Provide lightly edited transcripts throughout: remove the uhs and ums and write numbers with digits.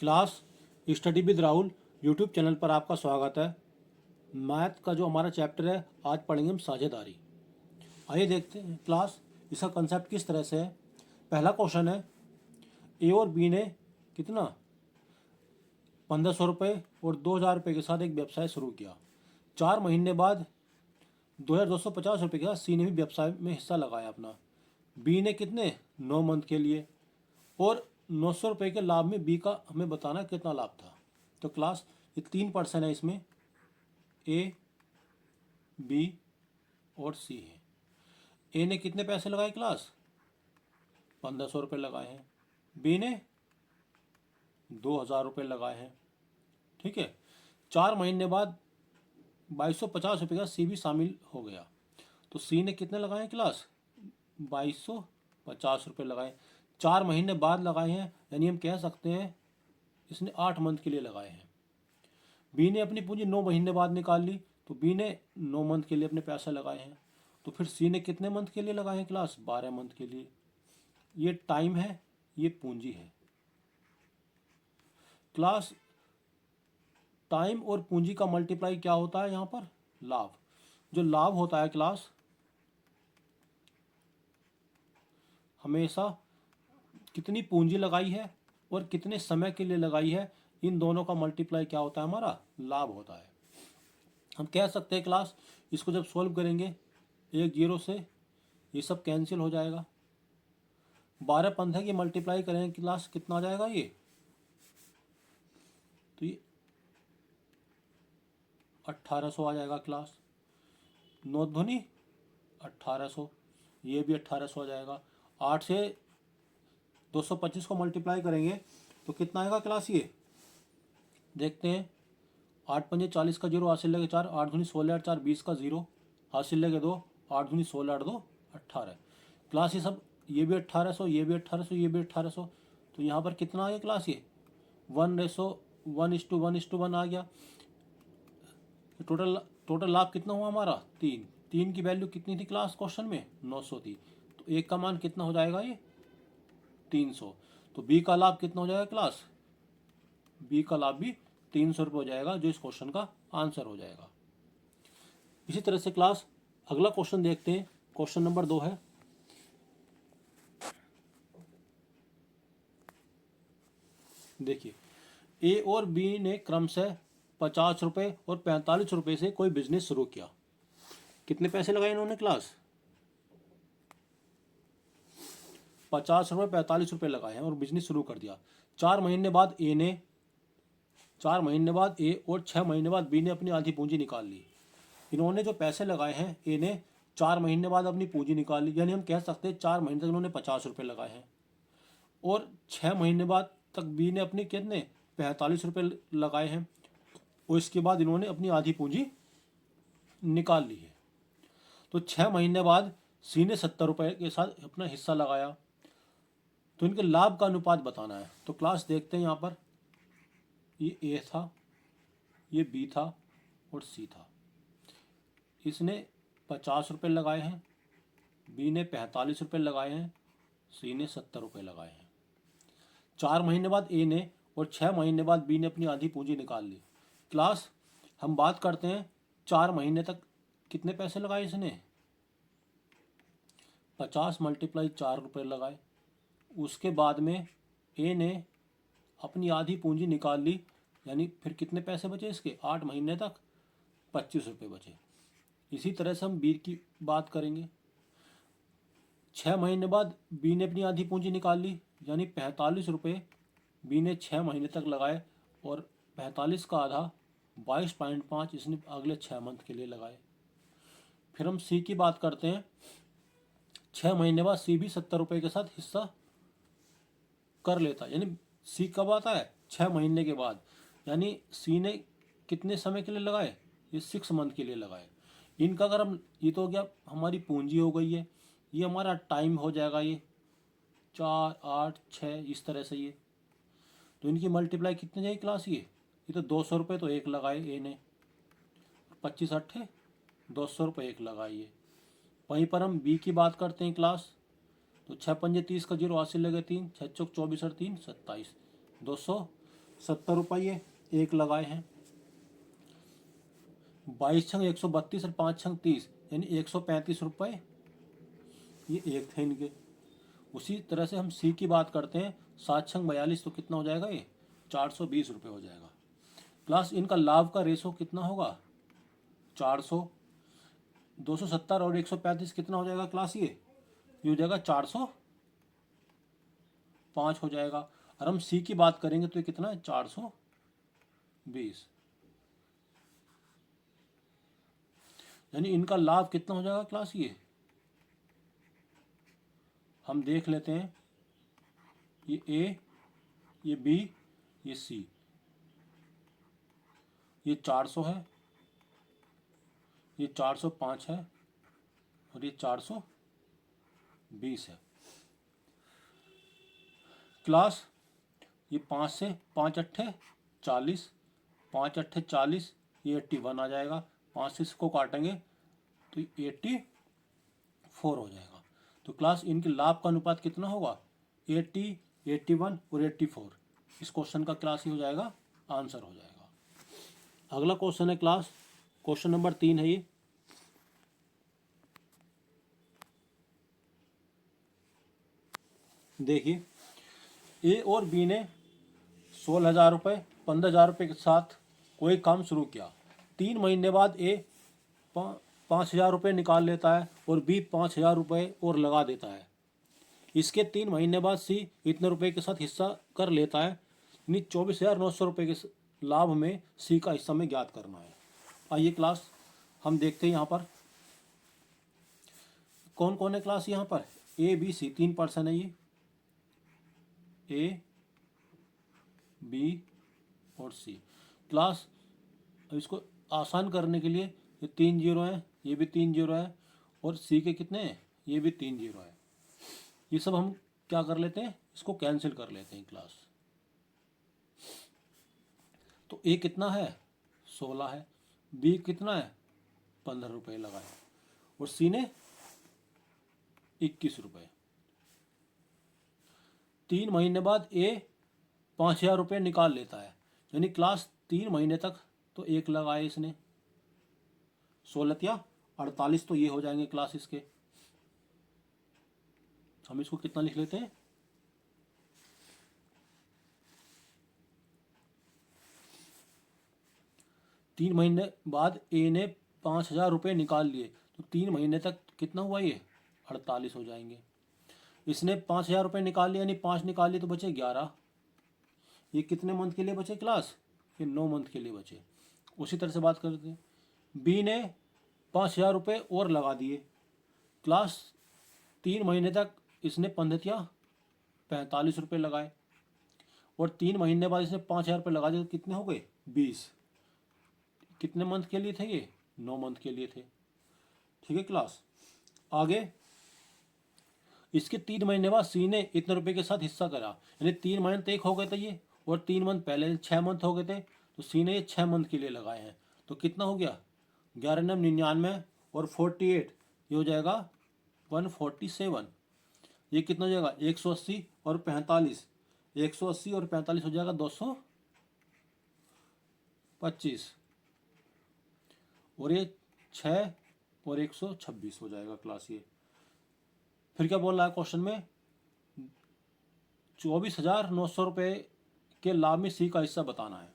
Class study with Rahul YouTube channel पर आपका स्वागत है। मैथ का जो हमारा चैप्टर है आज पढ़ेंगे हम साझेदारी। आइए देखते हैं क्लास इसका कंसेप्ट किस तरह से है। पहला क्वेश्चन है, ए और बी ने कितना 1500 रुपये और 2000 रुपये के साथ एक व्यवसाय शुरू किया। 4 महीने बाद 2250 रुपये के साथ सी ने भी व्यवसाय में हिस्सा लगाया अपना। बी ने कितने 9 मंथ के लिए और 900 रुपये के लाभ में बी का हमें बताना कितना लाभ था। तो क्लास ये 3% है, इसमें ए बी और सी है। ए ने कितने पैसे लगाए क्लास 1500 रुपये लगाए हैं, बी ने 2000 रुपये लगाए हैं। ठीक है, 4 महीने बाद 2250 रुपये का सी भी शामिल हो गया। तो सी ने कितने लगाए हैं क्लास 2250 रुपये लगाए। 4 महीने बाद लगाए हैं, यानी हम कह सकते हैं इसने 8 मंथ के लिए लगाए हैं। बी ने अपनी पूंजी 9 महीने बाद निकाल ली, तो बी ने 9 मंथ के लिए अपने पैसे लगाए हैं। तो फिर सी ने कितने मंथ के लिए लगाए हैं क्लास 12 मंथ के लिए। ये टाइम है, ये पूंजी है। क्लास टाइम और पूंजी का मल्टीप्लाई क्या होता है यहाँ पर लाभ। जो लाभ होता है क्लास हमेशा कितनी पूंजी लगाई है और कितने समय के लिए लगाई है, इन दोनों का मल्टीप्लाई क्या होता है हमारा लाभ होता है। हम कह सकते हैं क्लास इसको जब सॉल्व करेंगे 1 0 से ये सब कैंसिल हो जाएगा। 12 15 की मल्टीप्लाई करेंगे क्लास कितना आ जाएगा ये, तो ये 1800 आ जाएगा क्लास। 9 दूनी 1800, ये भी 1800 आ जाएगा। 8 से 225 को मल्टीप्लाई करेंगे तो कितना आएगा क्लास, ये देखते हैं। 8 पंजे 40 का 0, हासिल लगे 4, 8 दूनी 16 8 4 20 का 0, हासिल लगे 2, 8 दूनी 16 8 2 18। क्लास ये सब ये भी 1800, ये भी 1800, ये भी 1800, तो यहाँ पर कितना आ गया क्लास ये 1:1:1 आ गया। टोटल टोटल लाभ कितना हुआ हमारा 3 की वैल्यू कितनी थी क्लास क्वेश्चन में 900 थी, तो एक का मान कितना हो जाएगा ये 300। तो बी का लाभ कितना हो जाएगा क्लास, बी का लाभ भी 300 रुपये हो जाएगा, जो इस क्वेश्चन का आंसर हो जाएगा। इसी तरह से क्लास अगला क्वेश्चन देखते हैं। क्वेश्चन नंबर 2 है, देखिए ए और बी ने क्रमशः 50 रुपये और 45 रुपये से कोई बिजनेस शुरू किया। कितने पैसे लगाए इन्होंने क्लास 50 रुपये 45 रुपये लगाए हैं और बिजनेस शुरू कर दिया। 4 महीने बाद ए ने 4 महीने बाद ए और 6 महीने बाद बी ने अपनी आधी पूंजी निकाल ली। इन्होंने जो पैसे लगाए हैं ए ने 4 महीने बाद अपनी पूंजी निकाल ली, यानी हम कह सकते हैं 4 महीने तक इन्होंने 50 रुपये लगाए हैं और 6 महीने बाद तक बी ने अपने कितने 45 रुपये लगाए हैं और इसके बाद इन्होंने अपनी आधी पूंजी निकाल ली है। तो 6 महीने बाद सी ने 70 रुपये के साथ अपना हिस्सा लगाया, तो इनके लाभ का अनुपात बताना है। तो क्लास देखते हैं, यहाँ पर ये ए था, ये बी था और सी था। इसने 50 रुपये लगाए हैं, बी ने 45 रुपये लगाए हैं, सी ने 70 रुपये लगाए हैं। 4 महीने बाद ए ने और 6 महीने बाद बी ने अपनी आधी पूंजी निकाल ली। क्लास हम बात करते हैं 4 महीने तक कितने पैसे लगाए इसने 50 × 4 रुपये लगाए। उसके बाद में ए ने अपनी आधी पूंजी निकाल ली, यानी फिर कितने पैसे बचे इसके 8 महीने तक 25 रुपये बचे। इसी तरह से हम बी की बात करेंगे। 6 महीने बाद बी ने अपनी आधी पूंजी निकाल ली, यानी 45 रुपये बी ने 6 महीने तक लगाए और 45 का आधा 22.5 इसने अगले 6 मंथ के लिए लगाए। फिर हम सी की बात करते हैं। 6 महीने बाद सी भी 70 रुपये के साथ हिस्सा कर लेता, यानी सी कब आता है 6 महीने के बाद, यानी सी ने कितने समय के लिए लगाए ये 6 मंथ के लिए लगाए। इनका अगर हम ये तो हो गया हमारी पूंजी हो गई है, ये हमारा टाइम हो जाएगा, ये 4 8 6 इस तरह से ये। तो इनकी मल्टीप्लाई कितने जाएगी क्लास, ये तो 200 रुपये तो एक लगाए ए ने, 25 8 200 रुपये एक लगाइए। वहीं पर हम बी की बात करते हैं क्लास। तो 6 पंजे 30 का 0, हासिल लगे 3, 6 चौक 24 और 3 27, 200 70 रुपये एक लगाए हैं। 22 छंग 132 और 5 छंग 30 यानी 135 रुपये ये एक थे इनके। उसी तरह से हम सी की बात करते हैं, 7 छंग 42 तो कितना हो जाएगा ये 420 रुपये हो जाएगा। क्लास इनका लाभ का रेशो कितना होगा 400, 270 और 135 कितना हो जाएगा क्लास ये हो जाएगा 405 हो जाएगा। और हम सी की बात करेंगे तो ये कितना है 420, यानी इनका लाभ कितना हो जाएगा क्लास ये हम देख लेते हैं। ये ए, ये बी, ये सी, ये 400 है, ये 405 है और ये 420 है। क्लास ये 5 से 5 अट्ठे 40, 5 अट्ठे 40, ये 81 आ जाएगा। 5 से इसको काटेंगे तो 84 हो जाएगा। तो क्लास इनके लाभ का अनुपात कितना होगा 80, 81 और 84। इस क्वेश्चन का क्लास ही हो जाएगा आंसर हो जाएगा। अगला क्वेश्चन है क्लास, क्वेश्चन नंबर 3 है ये। देखिए ए और बी ने 16,000 रुपये 15,000 रुपये के साथ कोई काम शुरू किया। 3 महीने बाद ए 5,000 रुपये निकाल लेता है और बी 5,000 रुपये और लगा देता है। इसके 3 महीने बाद सी इतने रुपये के साथ हिस्सा कर लेता है, यानी 24,900 रुपये के लाभ में सी का हिस्सा में ज्ञात करना है। आइए क्लास हम देखते हैं यहाँ पर कौन कौन है क्लास। यहाँ पर ए बी सी 3 पर्सन है, ये ए बी और सी। क्लास अब इसको आसान करने के लिए ये 3 जीरो हैं, ये भी 3 जीरो है और सी के कितने हैं ये भी 3 जीरो है। ये सब हम क्या कर लेते हैं इसको कैंसिल कर लेते हैं क्लास। तो ए कितना है 16 है, बी कितना है 15 रुपये लगाए और सी ने 21 रुपये। 3 महीने बाद ए 5,000 रुपये निकाल लेता है, यानी क्लास 3 महीने तक तो एक लगाए इसने 16 या 48 तो ये हो जाएंगे क्लास इसके। हम इसको कितना लिख लेते हैं 3 महीने बाद ए ने 5,000 रुपये निकाल लिए तो 3 महीने तक कितना हुआ ये 48 हो जाएंगे। इसने 5,000 रुपये निकाल लिया यानी 5 निकाल लिए तो बचे 11। ये कितने मंथ के लिए बचे क्लास ये 9 मंथ के लिए बचे। उसी तरह से बात करते हैं बी ने 5,000 रुपये और लगा दिए। क्लास 3 महीने तक इसने 15 या 45 रुपये लगाए और 3 महीने बाद इसने 5,000 रुपये लगा दिए तो कितने हो गए 20। कितने मंथ के लिए थे ये 9 मंथ के लिए थे। ठीक है क्लास। आगे इसके 3 महीने बाद सी ने इतने रुपये के साथ हिस्सा करा, यानी 3 मंथ एक हो गए थे ये और 3 मंथ पहले 6 मंथ हो गए थे तो सी ने ये 6 मंथ के लिए लगाए हैं। तो कितना हो गया 11 99 और 48 ये हो जाएगा 147। ये कितना हो जाएगा 180 और 45, 180 और 45 हो जाएगा 225 और ये 6 और 126 हो जाएगा क्लास। ये फिर क्या बोल रहा है क्वेश्चन में 24,900 रुपये के लाभ में सी का हिस्सा बताना है।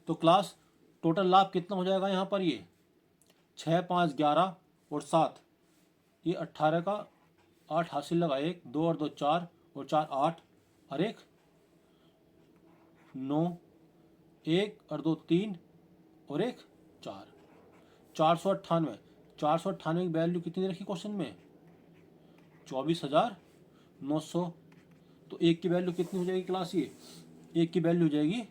तो क्लास टोटल लाभ कितना हो जाएगा यहाँ पर ये 6 5 11 और 7 ये 18 का 8 हासिल लगा 1 2 और 2 4 और 4 8 और 1 9 1 और 2 3 और 1 4 498। 498 की वैल्यू कितनी रखी क्वेश्चन में 24,900। तो एक की वैल्यू कितनी हो जाएगी क्लास ये एक की वैल्यू हो जाएगी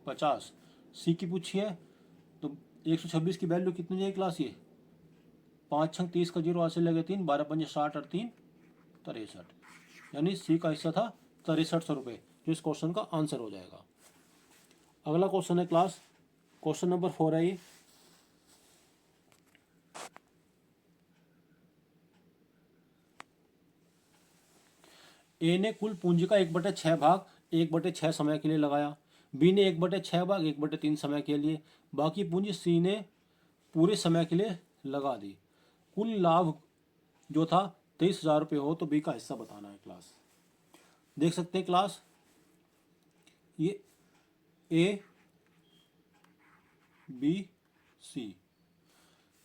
50। सी की पूछी है तो 126 की वैल्यू कितनी हो जाएगी क्लास ये 5 छंग 30 का 0 हासिल लगे 3 12 पंजे 60 और 3 63, यानी सी का हिस्सा था 6300 रुपये जो इस क्वेश्चन का आंसर हो जाएगा। अगला क्वेश्चन है क्लास, क्वेश्चन नंबर 4 है ये। ए ने कुल पूंजी का 1/6 भाग 1/6 समय के लिए लगाया। बी ने 1/6 भाग 1/3 समय के लिए, बाकी पूंजी सी ने पूरे समय के लिए लगा दी। कुल लाभ जो था 23,000 रुपये हो तो बी का हिस्सा बताना है क्लास। देख सकते हैं क्लास, ये ए बी सी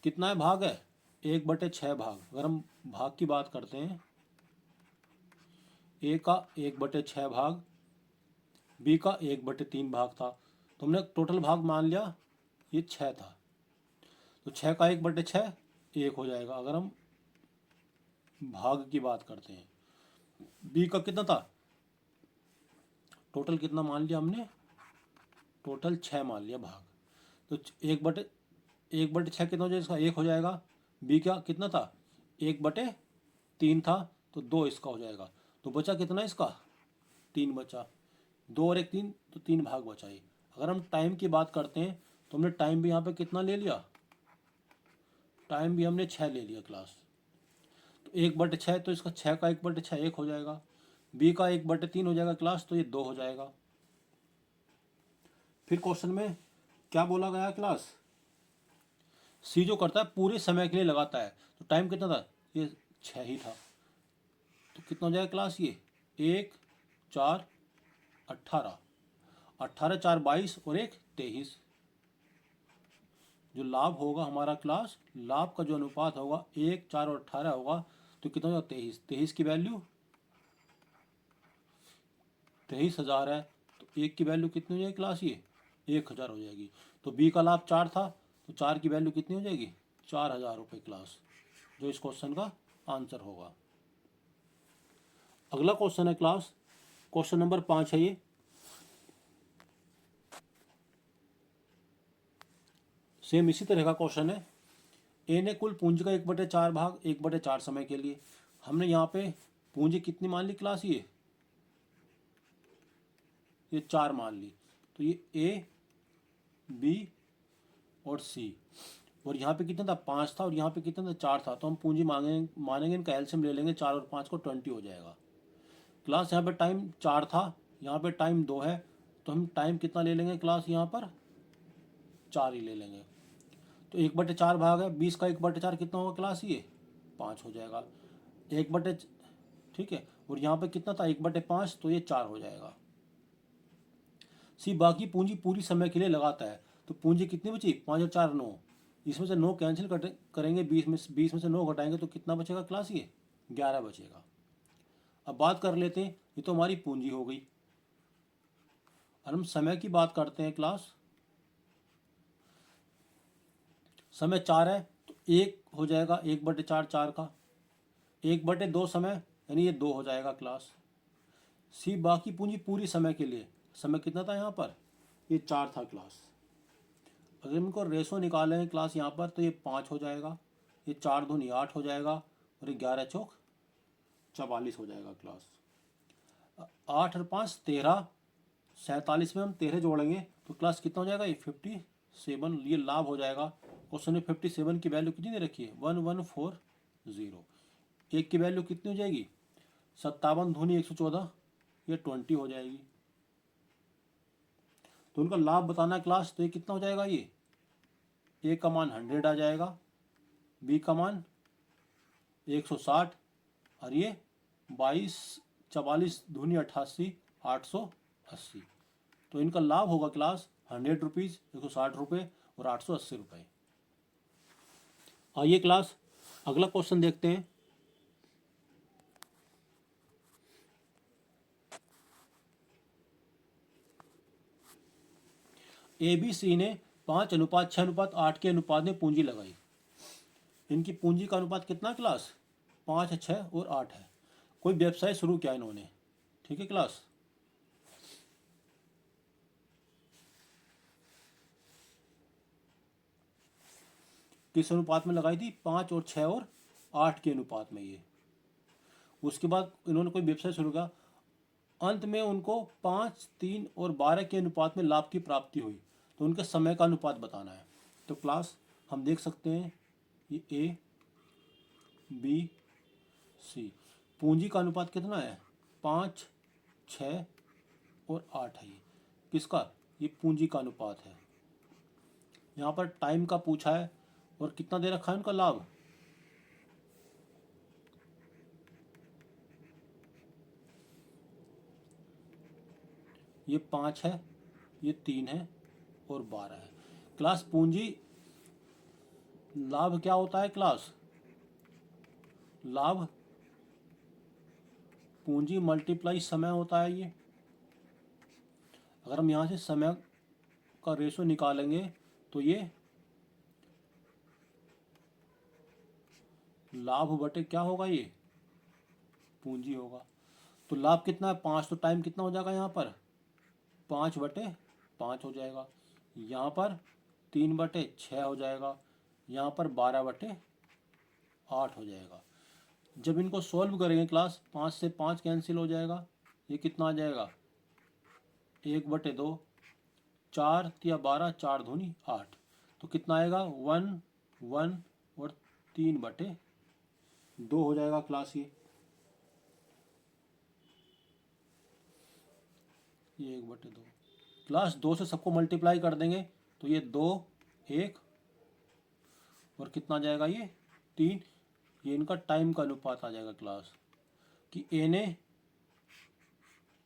कितना है भाग है 1/6 भाग। अगर हम भाग की बात करते हैं, ए का 1/6 भाग, बी का 1/3 भाग था, तो हमने टोटल भाग मान लिया ये 6 था, तो 6 का 1/6 1 हो जाएगा। अगर हम भाग की बात करते हैं, बी का कितना था, टोटल कितना मान लिया हमने, टोटल 6 मान लिया भाग, तो 1/6 कितना हो जाएगा इसका 1 हो जाएगा। बी का कितना था 1/3 था, तो 2 इसका हो जाएगा। तो बचा कितना इसका 3 बचा, 2 और 1 3, तो 3 भाग बचा ही। अगर हम टाइम की बात करते हैं तो हमने टाइम भी यहाँ पे कितना ले लिया, टाइम भी हमने 6 ले लिया क्लास। तो 1/6 तो इसका 6 का 1/6 1 हो जाएगा। बी का 1/3 हो जाएगा क्लास, तो ये 2 हो जाएगा। फिर क्वेश्चन में क्या बोला गया क्लास, सी जो करता है पूरे समय के लिए लगाता है, तो टाइम कितना था ये 6 ही था, तो कितना हो जाएगा क्लास ये 1 4 18, 18 4 22 और 1 23। जो लाभ होगा हमारा क्लास, लाभ का जो अनुपात होगा 1 4 और 18 होगा, तो कितना होगा 23। 23 की वैल्यू 23,000 है, तो 1 की वैल्यू कितनी हो जाएगी क्लास ये 1,000 हो जाएगी। तो बी का लाभ 4 था, तो 4 की वैल्यू कितनी हो जाएगी 4,000 रुपये क्लास, जो इस क्वेश्चन का आंसर होगा। अगला क्वेश्चन है क्लास, क्वेश्चन नंबर 5 है ये। सेम इसी तरह का क्वेश्चन है। ए ने कुल पूंजी का 1/4 भाग 1/4 समय के लिए, हमने यहाँ पे पूंजी कितनी मान ली क्लास ये 4 मान ली, तो ये ए बी और सी, और यहाँ पे कितना था 5 था, और यहाँ पे कितना था 4 था, तो हम पूंजी मानेंगे इनका एलसीएम ले लेंगे, 4 और 5 को 20 हो जाएगा क्लास। यहाँ पे टाइम 4 था, यहाँ पे टाइम 2 है, तो हम टाइम कितना ले लेंगे क्लास, यहाँ पर 4 ही ले लेंगे। तो 1/4 भाग है 20 का 1/4 कितना होगा क्लास ये 5 हो जाएगा। 1/, ठीक है, और यहाँ पे कितना था 1/5, तो ये 4 हो जाएगा। सी बाकी पूंजी पूरी समय के लिए लगाता है, तो पूंजी कितनी बची 5 और 4 9, इसमें से 9 कैंसिल करेंगे, 20 में से 9 घटाएंगे, तो कितना बचेगा क्लास ये 11 बचेगा। अब बात कर लेते हैं, ये तो हमारी पूंजी हो गई। और हम समय की बात करते हैं क्लास, समय 4 है, तो 1 हो जाएगा 1/4 4 का, 1/2 समय यानी ये 2 हो जाएगा क्लास। सी बाकी पूंजी पूरी समय के लिए, समय कितना था यहाँ पर ये 4 था क्लास। अगर इनको रेशो निकालें क्लास यहाँ पर, तो ये 5 हो जाएगा, ये 4 दूनी 8 हो जाएगा, और ये 11 चौक 44 हो जाएगा क्लास। 8 और 5 13, 47 में हम 13 जोड़ेंगे तो क्लास कितना हो जाएगा ये 57, ये लाभ हो जाएगा। क्वेश्चन में 57 की वैल्यू कितनी दे रखी है 1140, एक की वैल्यू कितनी हो जाएगी 57 दूनी 114, ये 20 हो जाएगी। तो उनका लाभ बताना क्लास, तो ये कितना हो जाएगा ये ए का मान 100 आ जाएगा, बी का मान 160, और ये 22 44 दूनी 88 880। तो इनका लाभ होगा क्लास 100 रुपीज़ 160 रुपये और 880 रुपये। आइए क्लास अगला क्वेश्चन देखते हैं। ए बी सी ने 5:6:8 के अनुपात में पूंजी लगाई। इनकी पूंजी का अनुपात कितना क्लास 5 6 और 8 है। कोई व्यवसाय शुरू किया इन्होंने, ठीक है क्लास। किस अनुपात में लगाई थी 5 और 6 और 8 के अनुपात में ये। उसके बाद इन्होंने कोई व्यवसाय शुरू किया, अंत में उनको 5 3 और 12 के अनुपात में लाभ की प्राप्ति हुई, तो उनके समय का अनुपात बताना है। तो क्लास हम देख सकते हैं ये ए बी सी, पूंजी का अनुपात कितना है 5 6 और 8 है ये, किसका ये पूंजी का अनुपात है। यहाँ पर टाइम का पूछा है और कितना दे रखा है उनका लाभ, ये 5 है, ये 3 है और 12 है। क्लास पूंजी लाभ क्या होता है क्लास, लाभ पूंजी मल्टीप्लाई समय होता है ये। अगर हम यहाँ से समय का रेशो निकालेंगे तो ये लाभ बटे क्या होगा, ये पूंजी होगा। तो लाभ कितना है 5, तो टाइम कितना हो जाएगा यहाँ पर 5/5 हो जाएगा। यहाँ पर 3/6 हो जाएगा। यहाँ पर 12/8 हो जाएगा। जब इनको सॉल्व करेंगे क्लास 5 से 5 कैंसिल हो जाएगा, ये कितना आ जाएगा 1/2, 4 या 12, 4 दूनी 8, तो कितना आएगा 1 1 और 3/2 हो जाएगा क्लास। ये 1/2 क्लास 2 से सबको मल्टीप्लाई कर देंगे तो ये 2 1 और कितना आ जाएगा ये 3। ये इनका टाइम का अनुपात आ जाएगा क्लास कि ए ने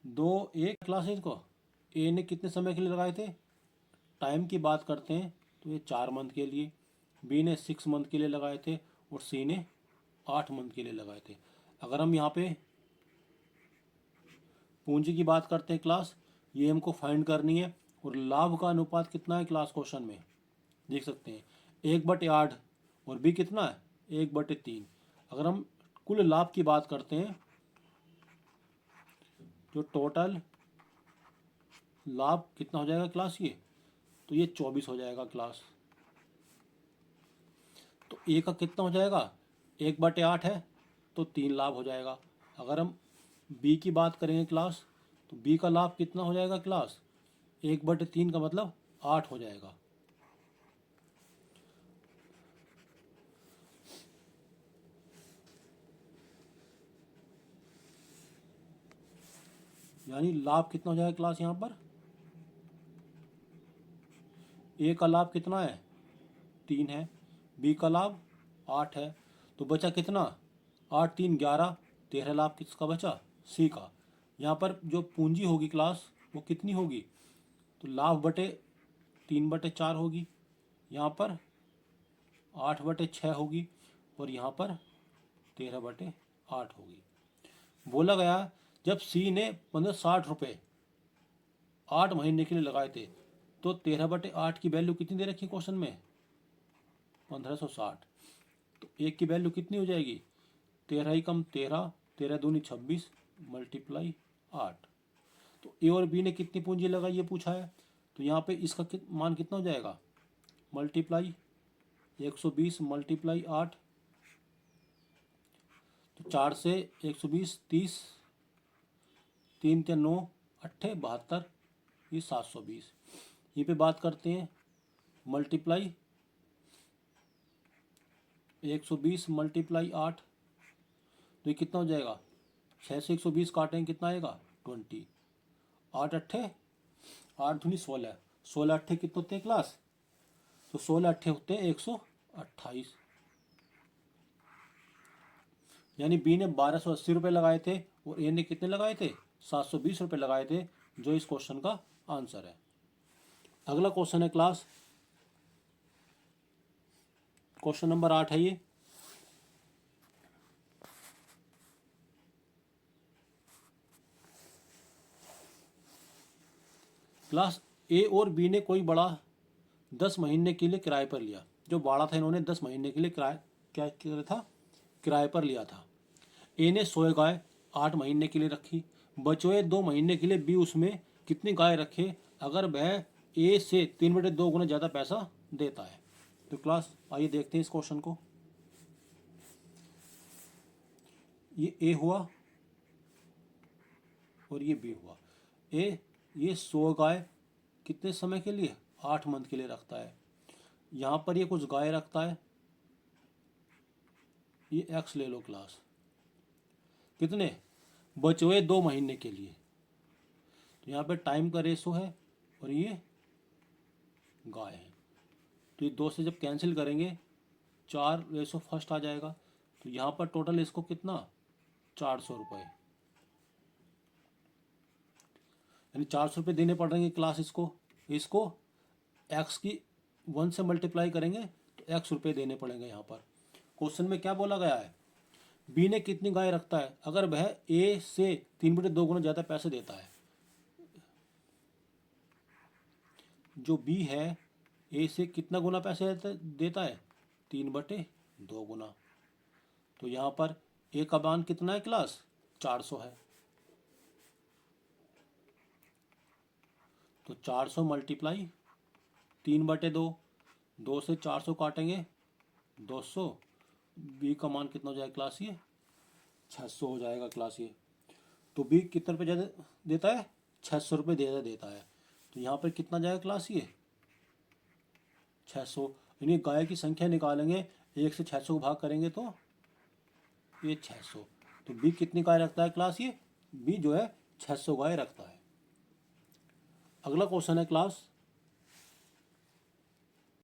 2 1 क्लास है इसको, ए ने कितने समय के लिए लगाए थे, टाइम की बात करते हैं तो ये 4 मंथ के लिए, बी ने 6 मंथ के लिए लगाए थे और सी ने 8 मंथ के लिए लगाए थे। अगर हम यहाँ पे पूंजी की बात करते हैं क्लास, ये हमको फाइंड करनी है और लाभ का अनुपात कितना है क्लास क्वेश्चन में देख सकते हैं 1/8 और बी कितना है 1/3। अगर हम कुल लाभ की बात करते हैं जो टोटल लाभ कितना हो जाएगा क्लास ये, तो ये 24 हो जाएगा क्लास। तो ए का कितना हो जाएगा 1/8 है तो 3 लाभ हो जाएगा। अगर हम बी की बात करेंगे क्लास तो बी का लाभ कितना हो जाएगा क्लास 1/3 का मतलब 8 हो जाएगा। यानी लाभ कितना हो जाएगा क्लास यहाँ पर, ए का लाभ कितना है 3 है, बी का लाभ 8 है, तो बचा कितना 8 3 11, 13 लाभ किसका बचा सी का। यहाँ पर जो पूंजी होगी क्लास वो कितनी होगी, तो लाभ बटे 3/4 होगी, यहाँ पर 8/6 होगी और यहाँ पर 13/8 होगी। बोला गया जब सी ने 1560 रुपये 8 महीने के लिए लगाए थे तो 13/8 की वैल्यू कितनी दे रखी क्वेश्चन में 1560, तो एक की वैल्यू कितनी हो जाएगी 13 ही कम 13, 13 दूनी 26 मल्टीप्लाई 8। तो ए और बी ने कितनी पूंजी लगाई ये पूछा है, तो यहाँ पे इसका मान कितना हो जाएगा मल्टीप्लाई 120 मल्टीप्लाई 8, तो 4 से 120 30, 3 3 9 8 72, ये 720। ये पे बात करते हैं मल्टीप्लाई 120 मल्टीप्लाई 8, तो ये कितना हो जाएगा 6 से 120 काटेंगे कितना आएगा 20, 8 8 8 दूनी 16, 16 8 कितने होते हैं क्लास, तो 16 8 होते हैं 128। यानी बी ने 1280 रुपये लगाए थे और ए ने कितने लगाए थे 720 रुपये लगाए थे, जो इस क्वेश्चन का आंसर है। अगला क्वेश्चन है क्लास क्वेश्चन नंबर 8 है ये। क्लास ए और बी ने कोई बड़ा 10 महीने के लिए किराए पर लिया। जो बाड़ा था इन्होंने 10 महीने के लिए क्या किया था किराए पर लिया था। ए ने 100 गाय 8 महीने के लिए रखी, बचे हुए 2 महीने के लिए बी उसमें कितनी गाय रखे अगर वह ए से 3/2 गुना ज़्यादा पैसा देता है। तो क्लास आइए देखते हैं इस क्वेश्चन को। ये ए हुआ और ये बी हुआ। ए ये 100 गाय कितने समय के लिए 8 मंथ के लिए रखता है। यहाँ पर ये कुछ गाय रखता है, ये एक्स ले लो क्लास, कितने बचे हुए 2 महीने के लिए। तो यहाँ पे टाइम का रेशो है और ये गाय है। तो ये 2 से जब कैंसिल करेंगे 4:1 आ जाएगा। तो यहाँ पर टोटल इसको कितना 400 रुपये, यानी 400 रुपये देने पड़ रहे हैं क्लास इसको। इसको एक्स की 1 से मल्टीप्लाई करेंगे तो एक्स रुपये देने पड़ेंगे। यहाँ पर क्वेश्चन में क्या बोला गया है, बी ने कितनी गाय रखता है अगर वह ए से 3/2 गुना ज़्यादा पैसे देता है। जो बी है ए से कितना गुना पैसे देता है 3/2 गुना। तो यहाँ पर ए का मान कितना है क्लास 400 है। तो 400 मल्टीप्लाई 3/2, 2 से 400 काटेंगे 200, बी का मान कितना हो जाएगा क्लास ये 600 हो जाएगा क्लास ये। तो बी कितने रुपये ज़्यादा देता है 600 रुपये ज़्यादा देता है। तो यहाँ पर कितना जाएगा क्लास ये 600। यानी गाय की संख्या निकालेंगे 1 से 600 को भाग करेंगे तो ये 600। तो बी कितनी गाय रखता है क्लास ये, बी जो है 600 गाय रखता है। अगला क्वेश्चन है क्लास